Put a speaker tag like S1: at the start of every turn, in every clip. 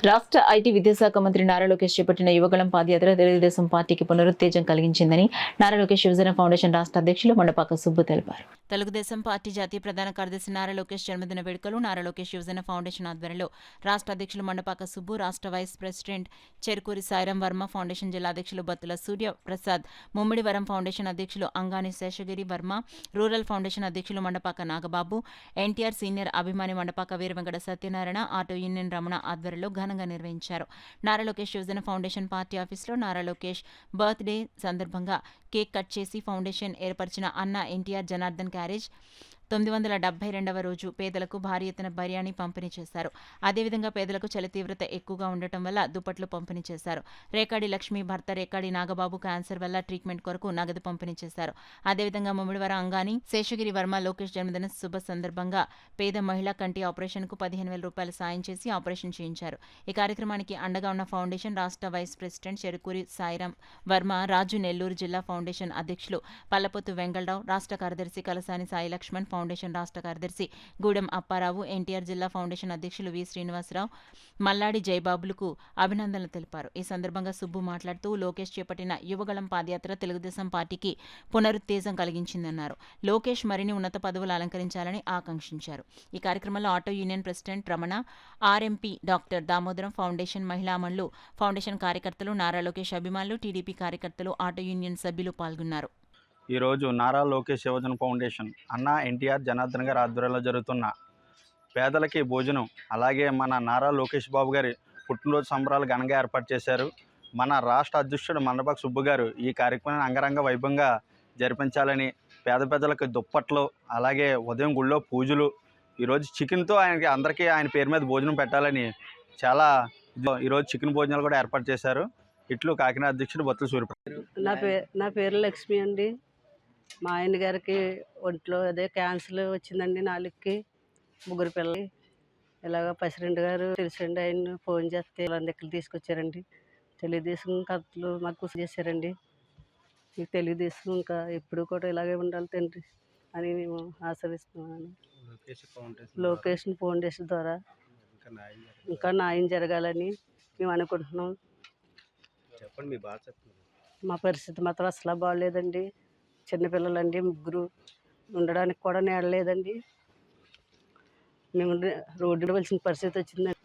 S1: రాష్ట్ర ఐటీ విద్యాశాఖ మంత్రి నారా లోకేష్ చేపట్టిన యువగళం పాదయాత్ర తెలుగుదేశం పార్టీకి పునరుత్తేజం కలిగించిందని నారా లోకేష్ యువజన ఫౌండేషన్ రాష్ట్ర అధ్యక్షులు మండపాక సుబ్బు తెలిపారు. తెలుగుదేశం పార్టీ జాతీయ ప్రధాన కార్యదర్శి నారా లోకేష్ జన్మదిన వేడుకలు నారా లోకేష్ యువజన ఫౌండేషన్ ఆధ్వర్యంలో రాష్ట్ర అధ్యక్షులు మండపాక సుబ్బు, రాష్ట్ర vice president Cherukuri Sairam Varma, foundation జిల్లా అధ్యక్షులు బత్తుల సూర్య ప్రసాద్, ముమ్మిడివరం ఫౌండేషన్ అధ్యక్షులు అంగాని శేషగిరి వర్మ, రూరల్ ఫౌండేషన్ అధ్యక్షులు మండపాక నాగబాబు, ఎన్టీఆర్ సీనియర్ అభిమాని మండపాక వీరవెంకట సత్యనారాయణ, ఆటో యూనియన్ రమణ ఆధ్వర్యంలో ఘనంగా నిర్వహించారు. నారా లోకేష్ యువజన ఫౌండేషన్ పార్టీ ఆఫీసులో నారా లోకేష్ బర్త్డే సందర్భంగా కేక్ కట్ చేసి ఫౌండేషన్ ఏర్పరిచిన అన్న ఎన్టీఆర్ జనార్దన్ క్యారేజ్ 972వ రోజు పేదలకు భారీ ఎత్తున బిర్యానీ పంపిణీ చేశారు. అదేవిధంగా పేదలకు చలి తీవ్రత ఎక్కువగా ఉండటం వల్ల దుప్పట్లు పంపిణీ చేశారు. రేకాడి లక్ష్మి భర్త రేకాడి నాగబాబు క్యాన్సర్ వల్ల ట్రీట్మెంట్ కొరకు నగదు పంపిణీ చేశారు. అదేవిధంగా ముమ్మిడివరం అంగాని శేషగిరి వర్మ లోకేష్ జన్మదిన శుభ సందర్భంగా పేద మహిళా కంటి ఆపరేషన్కు 15,000 రూపాయలు సాయం చేసి ఆపరేషన్ చేయించారు. ఈ కార్యక్రమానికి అండగా ఉన్న ఫౌండేషన్ రాష్ట్ర వైస్ ప్రెసిడెంట్ చెరుకూరి సాయిరాం వర్మ, రాజు నెల్లూరు జిల్లా ఫౌండేషన్ అధ్యక్షులు పల్లపొత్తు వెంగళరావు, రాష్ట్ర కార్యదర్శి కలసాని సాయి లక్ష్మణ్, ఫౌండేషన్ రాష్ట్ర కార్యదర్శి గూడెం అప్పారావు, ఎన్టీఆర్ జిల్లా ఫౌండేషన్ అధ్యక్షులు వి శ్రీనివాసరావు, మల్లాడి జయబాబులకు అభినందనలు తెలిపారు. ఈ సందర్భంగా సుబ్బు మాట్లాడుతూ లోకేష్ చేపట్టిన యువగళం పాదయాత్ర తెలుగుదేశం పార్టీకి పునరుత్తేజం కలిగించిందన్నారు. లోకేష్ మరిన్ని ఉన్నత పదవులు అలంకరించాలని ఆకాంక్షించారు. ఈ కార్యక్రమంలో auto union president Ramana, RMP doctor Damodaram, foundation మహిళామణులు, ఫౌండేషన్ కార్యకర్తలు, నారా లోకేష్ అభిమానులు, టీడీపీ కార్యకర్తలు, ఆటో యూనియన్ సభ్యులు పాల్గొన్నారు.
S2: ఈరోజు నారా లోకేష్ యువజన ఫౌండేషన్ అన్న ఎన్టీఆర్ జనార్దన్ గారి ఆధ్వర్యంలో జరుగుతున్న పేదలకి భోజనం, అలాగే మన నారా లోకేష్ బాబు గారి పుట్టినరోజు సంబరాలు ఘనంగా ఏర్పాటు చేశారు. మన రాష్ట్ర అధ్యక్షుడు మండపాక సుబ్బు గారు ఈ కార్యక్రమాన్ని అంగరంగ వైభవంగా జరిపించాలని, పేద పెద్దలకు దుప్పట్లు, అలాగే ఉదయం గుళ్ళో పూజలు, ఈరోజు చికెన్తో అందరికీ ఆయన పేరు మీద భోజనం పెట్టాలని ఈరోజు చికెన్ భోజనాలు కూడా ఏర్పాటు చేశారు. ఇట్లు కాకినాడ అధ్యక్షుడు బత్తుల సూర్యప్రసాద్.
S3: నా పేరు లక్ష్మి అండి. మా ఆయన గారికి ఒంట్లో క్యాన్సర్ వచ్చిందండి. 4కి 3 పిల్లలు. ఇలాగ ప్రెసిడెంట్ గారు తెలిసండి, ఆయన ఫోన్ చేస్తే ఇలా దగ్గర తీసుకొచ్చారండి. తెలుగుదేశం కథలు మాకు చేశారండి. మీకు తెలుగుదేశం ఇంకా ఎప్పుడు కూడా ఇలాగే ఉండాలి తండ్రి అని మేము ఆశీర్వదిస్తున్నాను. లోకేష్ ఫౌండేషన్ ద్వారా ఇంకా న్యాయం జరగాలని మేము అనుకుంటున్నాం. మా పరిస్థితి మాత్రం అసలు బాగోలేదండి. చిన్నపిల్లలండి, 3 ఉండడానికి కూడా నీడలేదండి. మేము రోడ్డు వెళ్ళిన పరిస్థితి వచ్చిందండి.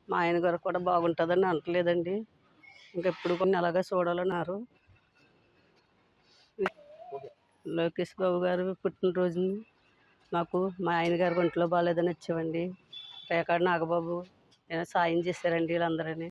S3: మా ఆయన గారు కూడా బాగుంటుందని అనట్లేదండి. ఇంకెప్పుడు కొన్ని అలాగే చూడాలన్నారు. లోకేష్ బాబు గారు పుట్టినరోజుని మాకు మా ఆయన గారికి ఒంట్లో బాగాలేదని వచ్చామండి. రేకాడి నాగబాబు సాయం చేశారండి వీళ్ళందరినీ.